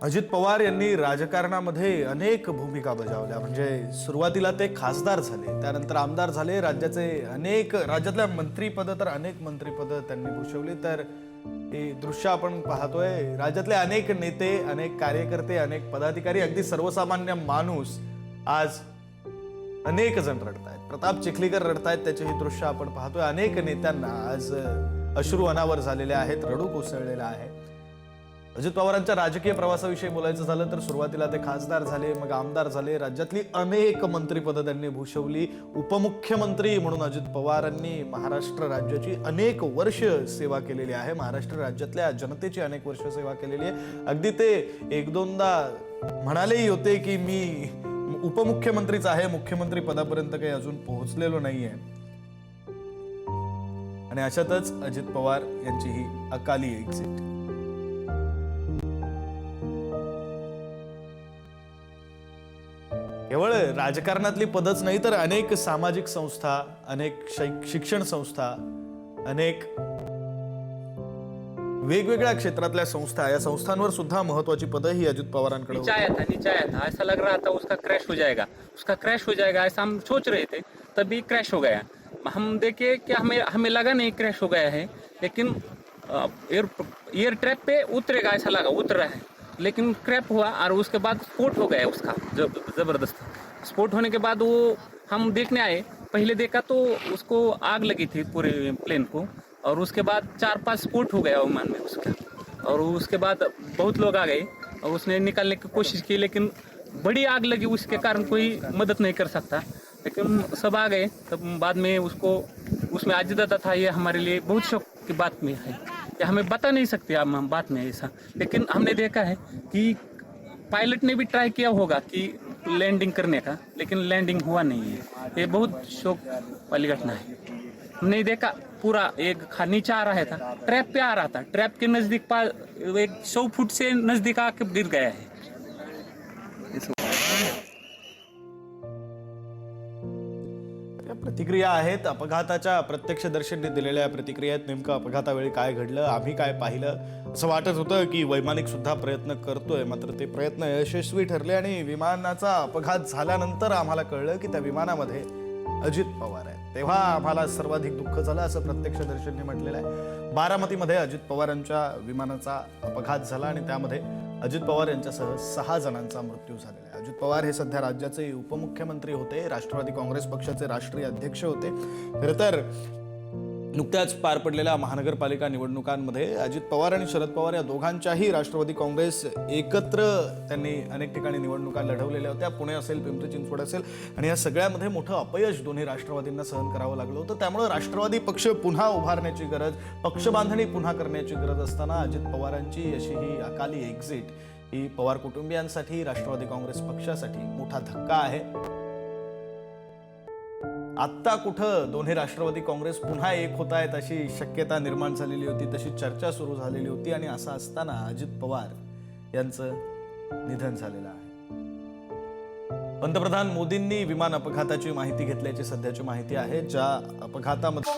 अजित पवार यांनी राजकारणामध्ये अनेक भूमिका बजावल्या. म्हणजे सुरुवातीला ते खासदार झाले, त्यानंतर आमदार झाले, राज्यातल्या मंत्रीपद तर अनेक मंत्रीपद त्यांनी भूषवली. तर हे दृश्य आपण पाहतोय, राज्यातले अनेक नेते, अनेक कार्यकर्ते, अनेक पदाधिकारी, अगदी सर्वसामान्य माणूस आज अनेक जण रडतायत. प्रताप चिखलीकर रडतायत, त्याचे हे दृश्य आपण पाहतोय. अनेक नेत्यांना आज अश्रू अनावर झालेले आहेत, रडू कोसळलेला आहे. अजित पवारांच्या राजकीय प्रवासाविषयी बोलायचं झालं तर सुरुवातीला ते खासदार झाले, मग आमदार झाले, राज्यातली अनेक मंत्रिपदं त्यांनी भूषवली. उपमुख्यमंत्री म्हणून अजित पवारांनी महाराष्ट्र राज्याची अनेक वर्ष सेवा केलेली आहे. महाराष्ट्र राज्यातल्या जनतेची अनेक वर्ष सेवा केलेली आहे. अगदी ते एक दोनदा म्हणालेही होते की मी उपमुख्यमंत्रीच आहे, मुख्यमंत्री पदापर्यंत काही अजून पोहोचलेलो नाहीये. आणि अशातच अजित पवार यांची ही अकाली एक्झिट. केवळ राजकारणातली पदच नाही तर अनेक सामाजिक संस्था, अनेक शिक्षण संस्था, अनेक वेगवेगळ्या क्षेत्रातल्या संस्था, या संस्थांवर सुद्धा महत्वाची पदं ही अजित पवारांकडे नीचा आया था, ऐसा लग रहा था उसका क्रैश हो जाएगा, ऐसा हम सोच रहे थे, तभी क्रैश हो गया. हम देखे कि हमें लगा नहीं क्रैश हो गया है, लेकिन एयर ट्रैप पे उतरेगा ऐसा लगा, उतर रहा है, लेकिन क्रैप हुआ और उसके बाद स्फोट हो गया उसका जबरदस्त. स्फोट होने के बाद वो हम देखने आए, पहले देखा तो उसको आग लगी थी पूरे प्लेन को, और उसके बाद 4-5 स्फोट हो गया विमान में उसका. और उसके बाद बहुत लोग आ गए और उसने निकालने की कोशिश की, लेकिन बड़ी आग लगी, उसके कारण कोई मदद नहीं कर सकता. लेकिन सब आ गए. तब बाद में उसको उसमें आज दादा था. ये हमारे लिए बहुत शौक की बात में है, ये हमें बता नहीं सकते हम बात में ऐसा. लेकिन हमने देखा है कि पायलट ने भी ट्राई किया होगा कि लैंडिंग करने का, लेकिन लैंडिंग हुआ नहीं है. ये बहुत शौक वाली घटना है. हमने देखा पूरा एक नीचे आ रहा था, ट्रैप पे आ रहा था, ट्रैप के नजदीक एक 100 फुट से नजदीक आके गिर गया है. प्रतिक्रिया आहेत, अपघाताच्या प्रत्यक्षदर्शींनी दिलेल्या प्रतिक्रिया आहेत. नेमकं अपघातावेळी काय घडलं, आम्ही काय पाहिलं. असं वाटत होतं की वैमानिक सुद्धा प्रयत्न करतोय, मात्र ते प्रयत्न यशस्वी ठरले आणि विमानाचा अपघात झाल्यानंतर आम्हाला कळलं की त्या विमानामध्ये अजित पवार आहेत. तेव्हा आम्हाला सर्वाधिक दुःख झालं, असं प्रत्यक्षदर्शींनी म्हटलेलं आहे. बारामतीमध्ये अजित पवारांच्या विमानाचा अपघात झाला आणि त्यामध्ये अजित पवार यांच्यासह 6 जणांचा मृत्यू झालेला आहे. अजित पवार हे सध्या राज्याचे उपमुख्यमंत्री होते, राष्ट्रवादी काँग्रेस पक्षाचे राष्ट्रीय अध्यक्ष होते. खरं तर नुकत्याच पार पडलेल्या महानगरपालिका निवडणुकांमध्ये अजित पवार आणि शरद पवार या दोघांच्याही राष्ट्रवादी काँग्रेस एकत्र त्यांनी अनेक ठिकाणी निवडणुका लढवलेल्या होत्या. पुणे असेल, पिंपरी चिंचवड असेल, आणि या सगळ्यामध्ये मोठं अपयश दोन्ही राष्ट्रवादींना सहन करावं लागलं होतं. त्यामुळे राष्ट्रवादी पक्ष पुन्हा उभारण्याची गरज, पक्षबांधणी पुन्हा करण्याची गरज असताना अजित पवारांची अशी ही अकाली एक्झिट ही पवार कुटुंबियांसाठी, राष्ट्रवादी काँग्रेस पक्षासाठी मोठा धक्का आहे. आत्ता कुठं दोन्ही राष्ट्रवादी काँग्रेस पुन्हा एक होत आहेत अशी शक्यता निर्माण झालेली होती, तशी चर्चा सुरू झालेली होती. आणि असं असताना अजित पवार यांचं निधन झालेलं आहे. पंतप्रधान मोदींनी विमान अपघाताची माहिती घेतल्याची सध्याची माहिती आहे. ज्या अपघातामध्ये